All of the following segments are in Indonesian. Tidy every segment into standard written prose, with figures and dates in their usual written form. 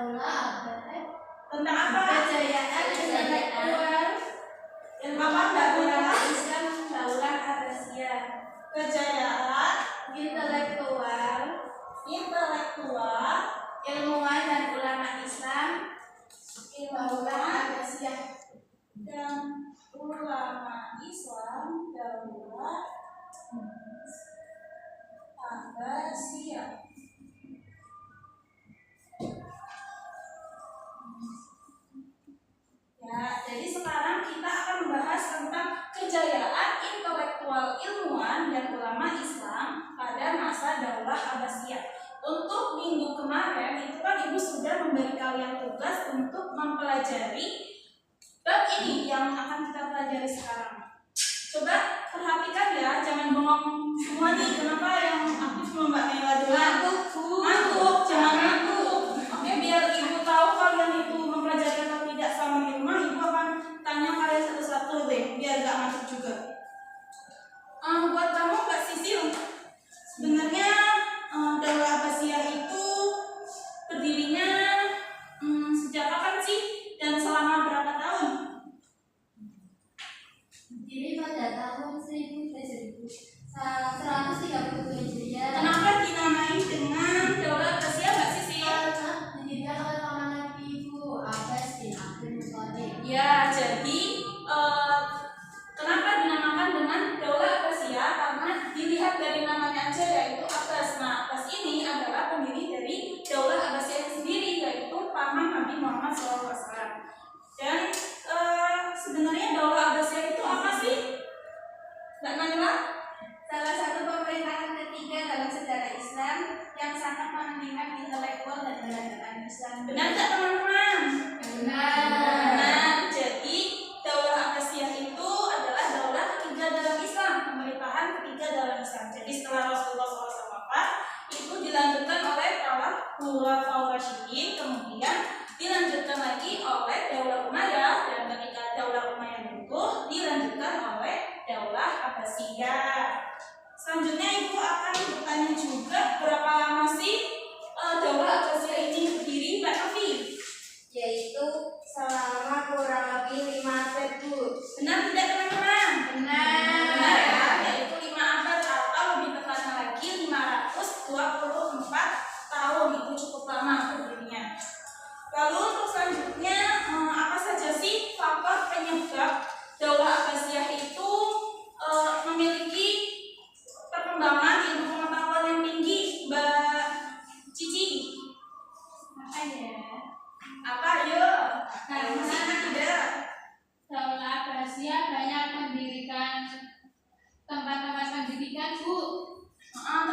Tentang apa? Kejayaan intelektual ilmuwan dan ulama Islam Daulah Abbasiyah. Kejayaan intelektual ilmuwan dan ulama Islam Daulah Abbasiyah dan ulama Islam Daulah Abbasiyah. Ya, jadi sekarang kita akan membahas tentang kejayaan intelektual ilmuwan dan ulama Islam pada masa Daulah Abbasiyah. Untuk minggu kemarin itu kan Ibu sudah memberi kalian tugas untuk mempelajari bab ini yang akan kita pelajari sekarang. Coba perhatikan ya, jangan bengong semua nih. Kenapa yang aktif cuma Mbak Nela doang? Ngantuk, jangan ngantuk. Oke, biar Ibu tahu kalian itu mempelajari atau tidak sama di rumah, Ibu akan tanya kalian satu-satu deh, biar gak ngantuk juga. Buat kamu Mbak Sisil, sebenarnya Daulah Abbasiyah itu berdirinya sejak kapan sih dan selama berapa tahun? Jadi pada tahun 1137 Hijriah. Kenapa dinamai dengan Daulah Abbasiyah Mbak Sisil? Didirikan oleh paman Nabi Ibu Abbas bin Abdul Muthalib. Ya, jadi kenapa dinamakan dengan Daulah Abbasiyah? Karena dilihat dari namanya aja yaitu Abbas. Nah, Abbas ini adalah pendiri dari Daulah Abbasiyah sendiri, yaitu paman Nabi Muhammad SAW. Dan sebenarnya Daulah Abbasiyah itu apa sih? Mbak Naila? Salah satu pemerintahan ketiga dalam sejarah Islam yang sangat menanamkan intelektual dan peradaban Islam. Benar nggak teman-teman? Benar. Jadi Daulah Abbasiyah itu adalah daulah ketiga dalam Islam, pemerintahan ketiga dalam Islam. Jadi setelah Rasulullah SAW wafat, itu dilanjutkan oleh para Khulafaur Rasyidin, kemudian dilanjutkan lagi oleh Daulah Umayyah, dan ketika Daulah Umayyah runtuh, dilanjutkan oleh Daulah Abbasiyah. Selanjutnya Ibu akan bertanya juga berapa lama sih Daulah Abbasiyah ini berdiri, Mbak Novi? Yaitu selama kurang lebih 5 abad, Bu. Benar tidak teman-teman? Benar ya, yaitu 5 abad atau lebih tepatnya lagi 524 tahun. Itu cukup lama berdirinya. Lalu untuk selanjutnya apa saja sih faktor penyebab Daulah Abbasiyah itu memiliki perkembangan ilmu pengetahuan yang tinggi, Mbak Cici? Apa ya? Apa ayo? Karena ada Daulah Abbasiyah banyak mendirikan tempat-tempat pendidikan, Bu.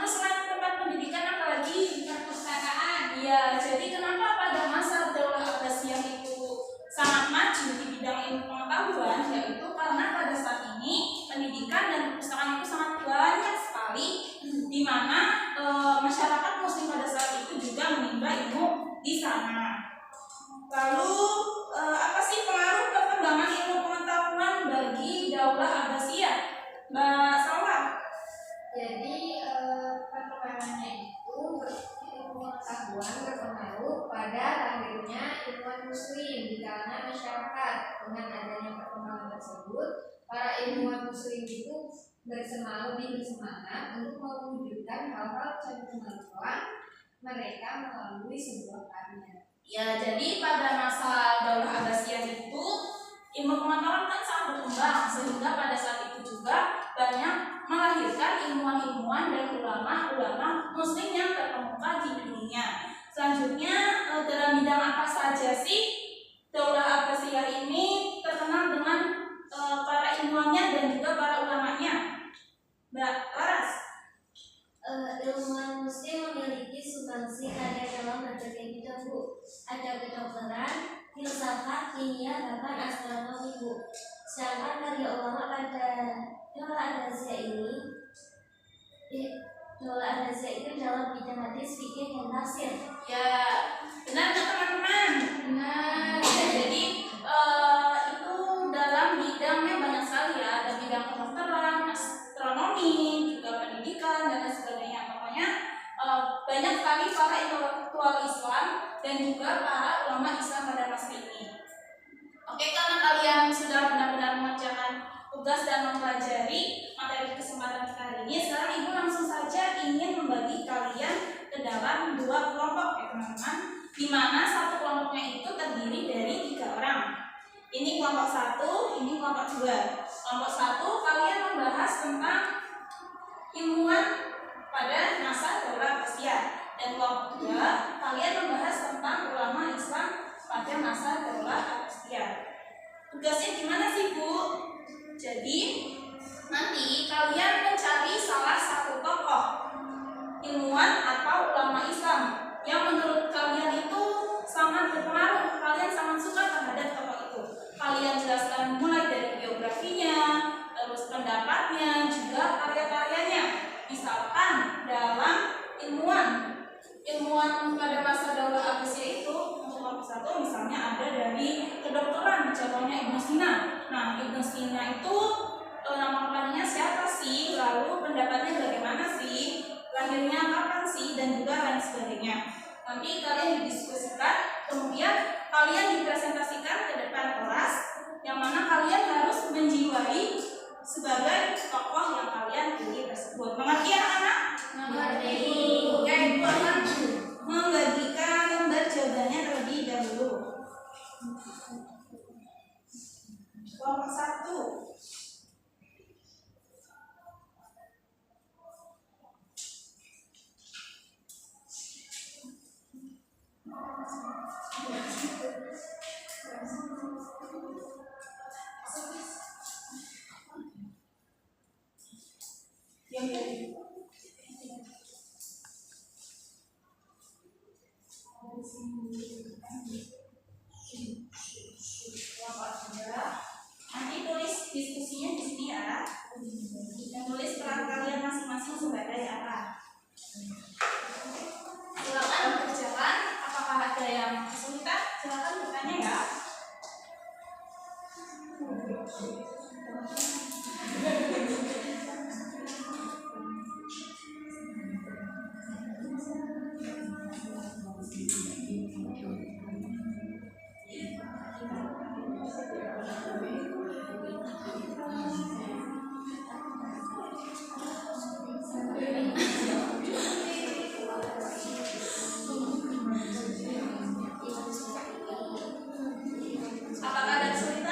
terus selain tempat pendidikan apa lagi? Perpustakaan. Iya, jadi kenapa pada masa Daulah Abbasiyah itu sangat maju di bidang ilmu pengetahuan? Yaitu karena pada saat ini pendidikan dan perpustakaan itu sangat banyak sekali, di mana masyarakat muslim pada saat itu juga menimba ilmu di sana. Lalu apa sih pengaruh perkembangan ilmu pengetahuan bagi Daulah Abbasiyah, Mbak Salwa? Jadi perkembangannya itu ilmu pengetahuan berpengaruh pada lahirnya ilmuwan muslim di kalangan masyarakat. Dengan adanya perkembangan tersebut, para ilmuwan muslim itu lebih bersemangat untuk mewujudkan hal-hal cemerlang mereka melalui sebuah karya. Ya, jadi pada masa Daulah Abbasiyah itu ilmu pengetahuan kan sangat berkembang, sehingga pada saat itu juga banyak melahirkan ilmuwan-ilmuwan dan ulama-ulama muslim yang terkemuka di dunia. Selanjutnya dalam bidang apa saja sih Daulah Abbasiyah ini terkenal dengan para ilmuwannya dan juga para ulamanya? Mbak Laras? Ilmuwan muslim memiliki sumbangsi karya dalam berbagai bidang, Bu. Ada kedokteran, filsafat, kimia, bahkan astronomi, Bu. Sedangkan karya ulama pada Daulah Abbasiyah itu dalam bidang hadis, fikih, dan tafsir. Ya, benar nggak teman-teman? Benar. Ya, jadi itu dalam bidangnya banyak sekali ya. Ada bidang kedokteran, astronomi, juga pendidikan dan lain sebagainya. Pokoknya banyak sekali para intelektual Islam dan juga para ulama Islam pada masa ini. Oke, karena kalian sudah benar-benar mengerjakan tugas dan mempelajari materi kesempatan kita hari ini, sekarang Ibu langsung saja ingin membagi kalian ke dalam 2 kelompok ya teman-teman, di mana satu kelompoknya itu terdiri dari 3 orang. Ini kelompok 1, ini kelompok 2. Kelompok 1 kalian membahas tentang ilmuwan pada masa Daulah Abbasiyah, dan kelompok 2 kalian membahas tentang ulama Islam pada masa Daulah Abbasiyah. Tugasnya gimana sih Bu? Jadi nanti kalian mencari salah satu tokoh ilmuwan atau ulama Islam yang menurut kalian itu sangat berpengaruh, kalian sangat suka terhadap tokoh itu. Kalian jelaskan mulai dari biografinya, terus pendapatnya, juga karya-karyanya. Misalkan dalam ilmuwan pada masa Daulah Abbasiyah itu, untuk kelompok 1 misalnya ada dari kedokteran, contohnya Ibnu Sina. Nah, Ibnu Sina itu nama lengkapnya siapa sih? Lalu pendapatnya bagaimana sih? Lahirnya kapan sih? Dan juga lain sebagainya. Nanti kalian didiskusikan, kemudian kalian dipresentasikan ke depan kelas, yang mana kalian harus menjiwai sebagai tokoh yang kalian pilih tersebut. Mengerti anak-anak? Mengerti. Oke, Ibu akan membagikan lembar jawabannya terlebih dahulu. Kelompok 1. Nanti tulis diskusinya di sini ya, dan tulis peran kalian masing-masing sebagai apa. Silakan kerjakan. Apakah ada yang kesulitan? Silakan bertanya ya. Apakah ada kesulitan?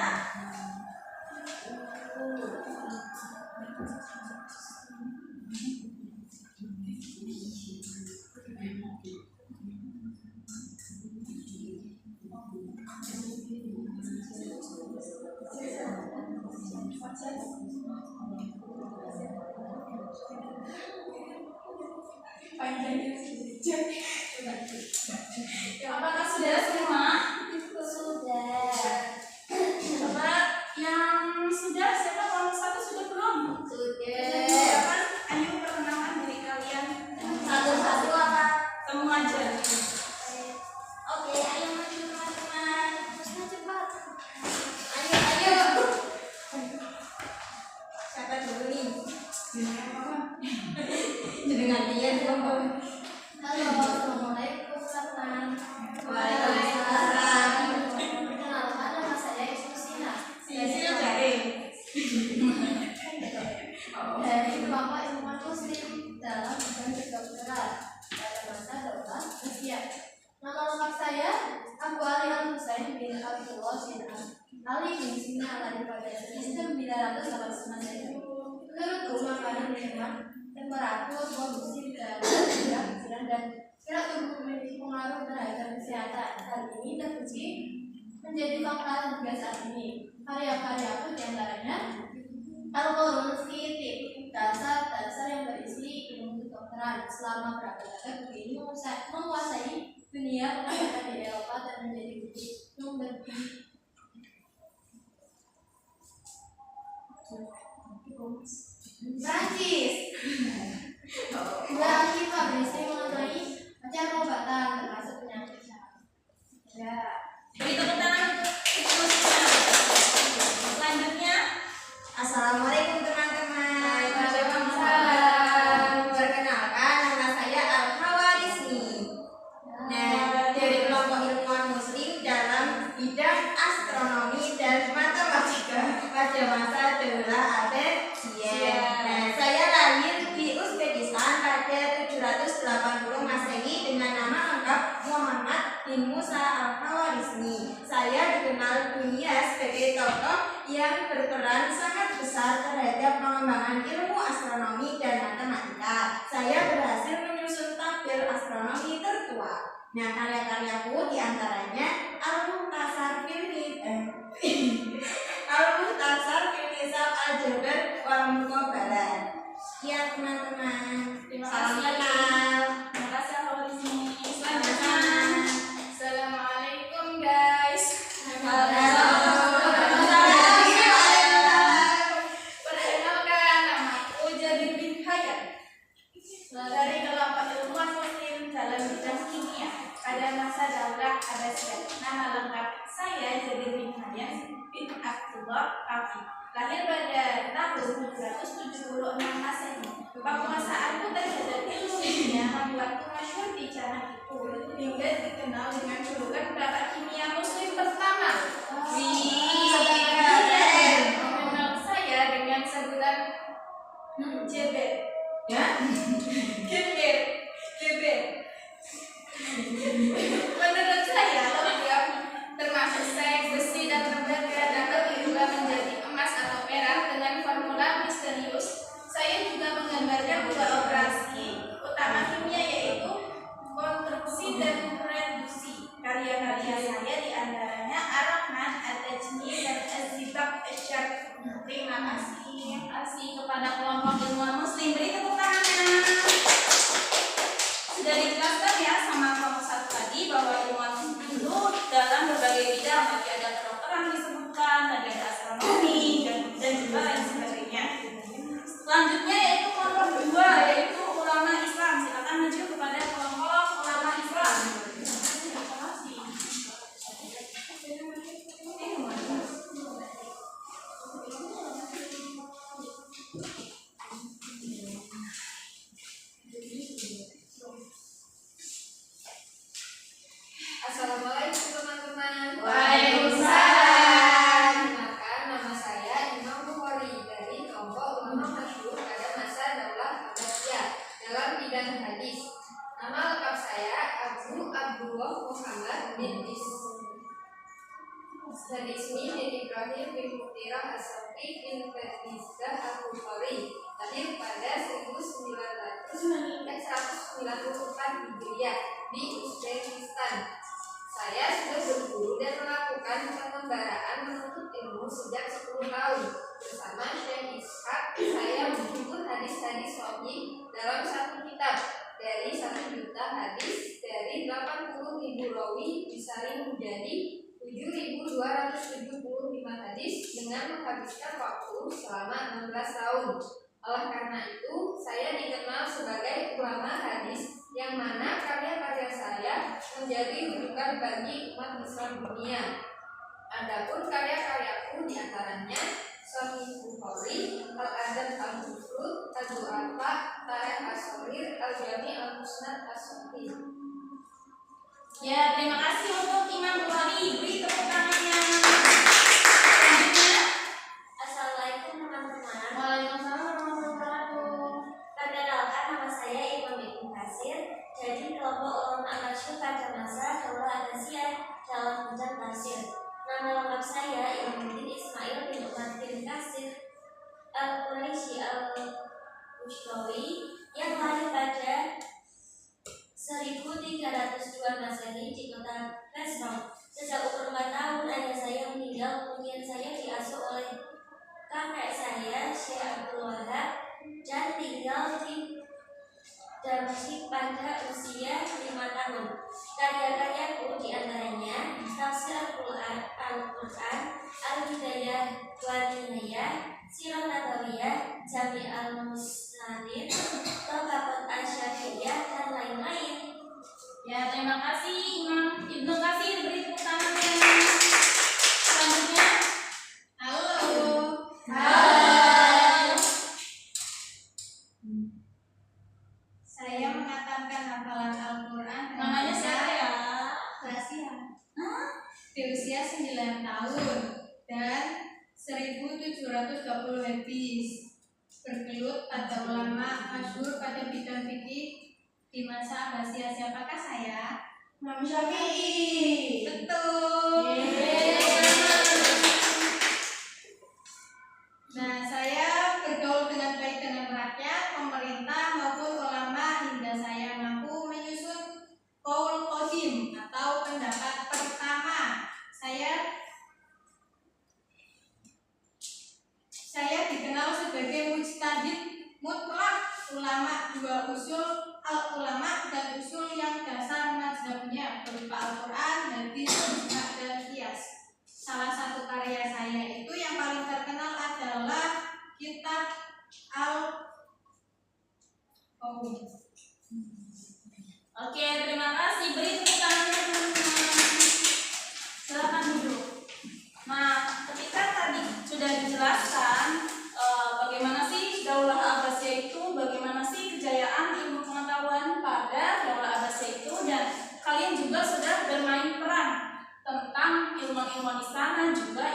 Apakah sudah semua? Sudah. Coba yang sudah, siapa kelompok 1 sudah belum? Sudah. Silakan, ayo perkenalkan diri kalian. Satu-satu apa? Temu aja. Oke, ayo maju teman-teman. Cepat. Ayo. Siapa dulu nih? Dengan dia dong. Halo, assalamualaikum teman-teman. Waalaikumsalam. Perkenalkan nama saya Ibnu Sina. Sini cari. Dari kelompok ilmuwan Muslim dalam bidang kedokteran pada masa Daulah Abbasiyah. Nama lengkap saya Abu Ali Al Husain bin Abdullah bin Ali bin Sina lahir pada 1989 Masehi. Menurutku, makanan minuman, temperatur, kondisi dan pikiran dan gerak tubuh memiliki pengaruh terhadap kesehatan. Hal ini terbukti menjadi fakta hingga saat ini. Karya-karyaku diantaranya Al-Qur'an Fitik, dasar yang berisi ilmu kedokteran selama berabad-abad begini menguasai dunia pengobatan di Eropa dan menjadi bukti Prancis. Dan kita berisi mengenai macam pengobatan termasuk penyakit. Ya. Beri tepuk tangan untuk Ibnu Sina. Selanjutnya, Assalamualaikum teman-teman. Waalaikumsalam. Perkenalkan, nama saya Al Hawaris pengembangan ilmu astronomi dan matematika. Saya berhasil menyusun tabel astronomi tertua. Nah, karya-karyaku diantaranya Al-Mukhtasar fil Hisab Al-Jabr wal Muqabalah. Ya teman-teman, Terima salam kasih. kenal. Terima kasih kalau di sini. Sama-sama. Assalamualaikum guys. Perkenalkan, namaku Jadir bin Hayat dari kelompok ilmuwan muslim dalam bidang kimia pada masa Daulah Abbasiyah. Nama lengkap saya Jadir bin Hayat bin Abdullah Kafi. Lahir pada tahun 776 Masehi. Penguasaanku terhadap ilmu kimia membuatku masyhur di zaman itu hingga dikenal dengan julukan bapak kimia muslim pertama. Mengenal saya dengan sebutan Jeber. Ya? Jeber. Menurut saya, logam termasuk seks, besi, dan tembaga dapat diubah menjadi emas atau perak dengan formula misterius. Saya juga menggambarkan dua operasi utama kimia, yaitu konstruksi dan reduksi. Karya-karya saya diantaranya Ar-Rahman, At-Tajni, dan Az-Zibab Asyar. Terima kasih kepada kelompok ilmuwan muslim. Beri tepuk tangannya. Sudah dijelaskan ya sama kelompok satu tadi bahwa ilmuwan muslim itu dalam berbagai bidang. Tadi ada kedokteran disebutkan, tadi ada astronomi, dan juga lain sebagainya. Selanjutnya yaitu kelompok kedua, yaitu ulama Islam. Silakan maju kepada kelompok ulama Islam. Assalamualaikum teman-teman. Waalaikumsalam. Perkenalkan, nama saya Imam Bukhari dari kelompok ulama masyhur pada masa Daulah Abbasiyah dalam bidang hadis. Nama lengkap saya Abu Abdullah Muhammad bin Ismi bin Ibrahim bin Mutirah As-Safi bin Fadizah Al-Bukhari. Lahir pada 194 Hijriah di Uzbekistan. Saya sudah berguru dan melakukan pengembaraan menuntut ilmu sejak 10 tahun. Bersama Syekh Ishaq, saya menghibur hadis-hadis sahih dalam satu kitab. Dari 1 juta hadis dari 80.000 rawi disaring menjadi 7.275 hadis dengan menghabiskan waktu selama 16 tahun. Oleh karena itu, saya dikenal sebagai ulama hadis, yang mana karya-karya saya menjadi rujukan bagi umat Islam dunia. Adapun karya-karyaku diantaranya Sahih Bukhari, Al-Adab Al-Mufrad, Al-Du'afa, Tarikh As-Shaghir, Al-Jami' Al-Musnad As-Sahih. Ya, terima kasih untuk Imam Bukhari. Beri tepuk tangannya. Selanjutnya, Assalamualaikum teman-teman. Waalaikumsalam warahmatullahi wabarakatuh. Perkenalkan, nama saya Imam Ibnu Katsir dari kelompok ulama masyhur pada masa Daulah Abbasiyah dalam bidang tafsir. Nama lengkap saya Imamuddin Ismail bin Umar bin Katsir Al-Quraisy Al-Bushrawi yang lahir pada 1302 Masehi di kota Basrah. Sejak umur 4 tahun ayah saya meninggal, kemudian saya diasuh oleh kakek saya Syekh Abdul Wahab dan tinggal di Damsyik pada usia 5 tahun. Karya-karyaku diantaranya Tafsir Al-Quran, Al-Hidayah wa Nihayah, Sirah Nabawiyah, Jami' Al-Musnadid, Tabaqat Asy-Syafi'iyah, dan lain-lain. Ya, terima kasih Imam Ibnu Katsir. Beri tepuk tangannya. Selanjutnya, halo. Saya mengatakan hafalan Al-Quran Namanya siapa ya? Gracia Di usia 9 tahun dan 1720 hadis. Bergelut pada ulama masyhur pada bidang fikih di masa Abbasiyah. Siapakah saya? Imam Syafi'i. Betul. Nah, saya bergaul dengan rakyat, pemerintah maupun ulama hingga saya mampu menyusun qaul qadim atau pendapat pertama. Saya dikenal sebagai mujtahid mutlak ulama dua usul al-ulama dan usul yang dasar mazhabnya berupa Al-Quran, hadis, ijma, dan qiyas. Salah satu karya saya itu yang paling terkenal adalah kitab Al-Qaum. Oke, terima kasih. Beri tepuk tangan teman-teman. Silakan duduk. Nah, ketika tadi sudah dijelaskan bagaimana sih Daulah Abbasiyah itu, bagaimana sih kejayaan ilmu pengetahuan pada Daulah Abbasiyah itu, dan kalian juga sudah bermain peran tentang ilmuwan-ilmuwan di sana, juga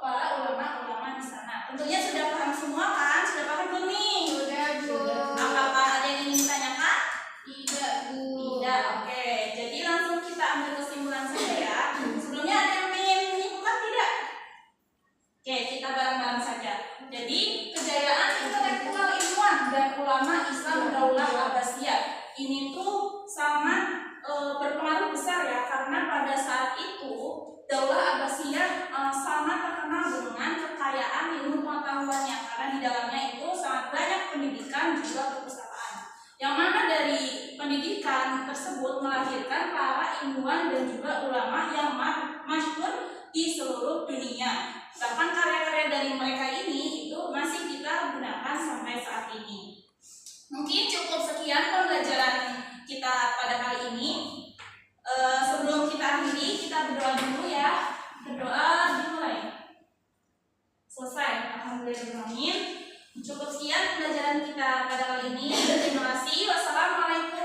para ulama-ulama di sana. Tentunya sudah paham semua kan? Sudah paham belum nih? Sudah, Bu. Apakah ada yang ingin ditanyakan? Tidak, Bu. Tidak. Oke, jadi langsung kita ambil kesimpulan saja ya. Sebelumnya ada yang ingin menyimpulkan tidak? Oke, kita bareng-bareng saja. Jadi kejayaan intelektual ilmuwan dan ulama Islam Daulah Abbasiyah ini tuh sangat berpengaruh besar ya, karena pada saat itu Daulah Abbasiyah sangat terkenal dengan kekayaan ilmu pengetahuannya, karena di dalamnya itu sangat banyak pendidikan juga perpustakaan. Yang mana dari pendidikan tersebut melahirkan para ilmuwan dan juga ulama yang masyhur di seluruh dunia. Bahkan karya-karya dari mereka ini itu masih kita gunakan sampai saat ini. Mungkin cukup sekian pembelajaran kita pada kali ini. Sebelum kita akhiri, kita berdoa dulu ya. Berdoa dimulai. Selesai. Alhamdulillah. Cukup sekian pembelajaran kita pada kali ini. Terima kasih. Wassalamualaikum